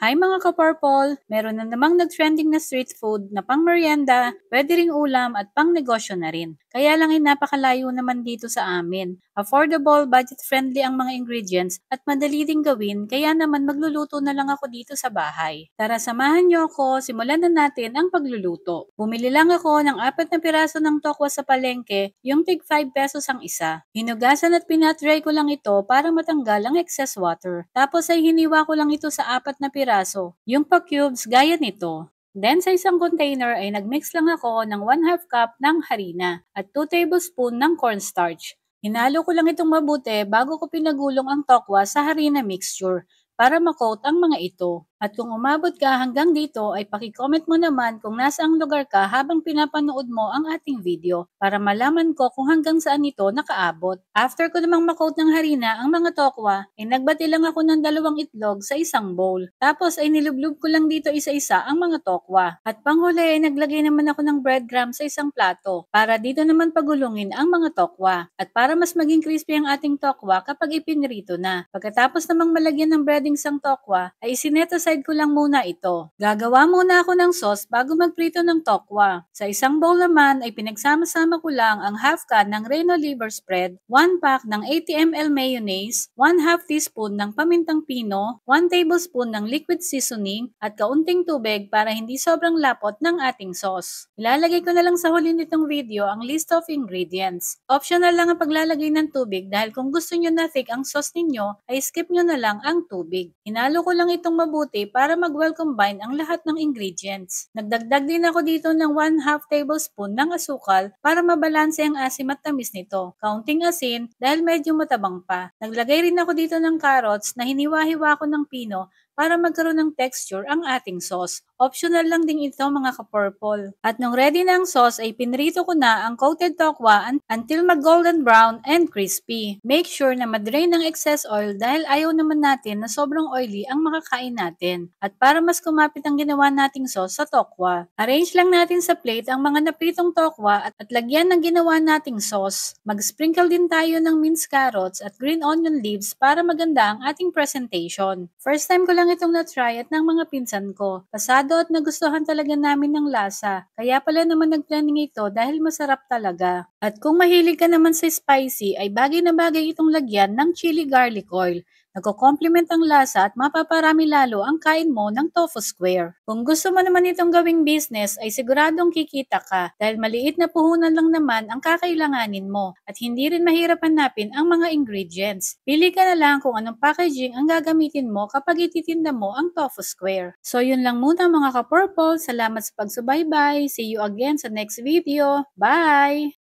Hi mga ka-purple! Meron na namang nag-trending na street food na pang merienda, pwede ring ulam at pang negosyo na rin. Kaya lang ay napakalayo naman dito sa amin. Affordable, budget-friendly ang mga ingredients at madali ding gawin kaya naman magluluto na lang ako dito sa bahay. Tara samahan niyo ako, simulan na natin ang pagluluto. Bumili lang ako ng 4 na piraso ng tokwa sa palengke, yung tig 5 pesos ang isa. Hinugasan at pinatry ko lang ito para matanggal ang excess water. Tapos ay hiniwa ko lang ito sa 4 na piraso. Yung pa-cubes gaya nito. Then sa isang container ay nagmix lang ako ng 1/2 cup ng harina at 2 tablespoon ng cornstarch. Hinalo ko lang itong mabuti bago ko pinagulong ang tokwa sa harina mixture para makoat ang mga ito. At kung umabot ka hanggang dito ay paki-comment mo naman kung nasaang lugar ka habang pinapanood mo ang ating video para malaman ko kung hanggang saan ito nakaabot. After ko namang makoat ng harina ang mga tokwa, ay nagbati lang ako ng 2 itlog sa isang bowl. Tapos ay nilublog ko lang dito isa-isa ang mga tokwa. At panghuli ay naglagay naman ako ng breadcrumbs sa isang plato para dito naman pagulungin ang mga tokwa. At para mas maging crispy ang ating tokwa kapag ipinrito na. Pagkatapos namang malagyan ng breadings ang tokwa, ay isinet aside ko lang muna ito. Gagawa muna ako ng sauce bago magprito ng tokwa. Sa isang bowl naman ay pinagsama-sama ko lang ang half can ng Reno liver spread, 1 pack ng 80 ml mayonnaise, 1/2 teaspoon ng pamintang pino, 1 tablespoon ng liquid seasoning, at kaunting tubig para hindi sobrang lapot ng ating sauce. Ilalagay ko na lang sa huli nitong video ang list of ingredients. Optional lang ang paglalagay ng tubig dahil kung gusto nyo na thick ang sauce ninyo, ay skip nyo na lang ang tubig. Hinalo ko lang itong mabuti para mag-well combine ang lahat ng ingredients. Nagdagdag din ako dito ng 1/2 tablespoon ng asukal para mabalanse ang asim at tamis nito. Kaunting asin dahil medyo matabang pa. Naglagay rin ako dito ng carrots na hiniwa-hiwa ko ng pino para magkaroon ng texture ang ating sauce. Optional lang din ito mga ka-purple. At nung ready na ang sauce ay pinrito ko na ang coated tokwa until mag-golden brown and crispy. Make sure na madrain ng excess oil dahil ayaw naman natin na sobrang oily ang makakain natin. At para mas kumapit ang ginawa nating sauce sa tokwa. Arrange lang natin sa plate ang mga napritong tokwa at lagyan ng ginawa nating sauce. Mag-sprinkle din tayo ng minced carrots at green onion leaves para maganda ang ating presentation. First time ko lang itong na-try at ng mga pinsan ko. Pasado at nagustuhan talaga namin ng lasa. Kaya pala naman nag-trending ito dahil masarap talaga. At kung mahilig ka naman sa spicy ay bagay na bagay itong lagyan ng chili garlic oil. Nagko-complement ang lasa at mapaparami lalo ang kain mo ng tofu square. Kung gusto mo naman itong gawing business ay siguradong kikita ka dahil maliit na puhunan lang naman ang kakailanganin mo at hindi rin mahirap hanapin ang mga ingredients. Pili ka na lang kung anong packaging ang gagamitin mo kapag ititinda mo ang tofu square. So yun lang muna mga ka-purple. Salamat sa pagsubaybay. See you again sa next video. Bye!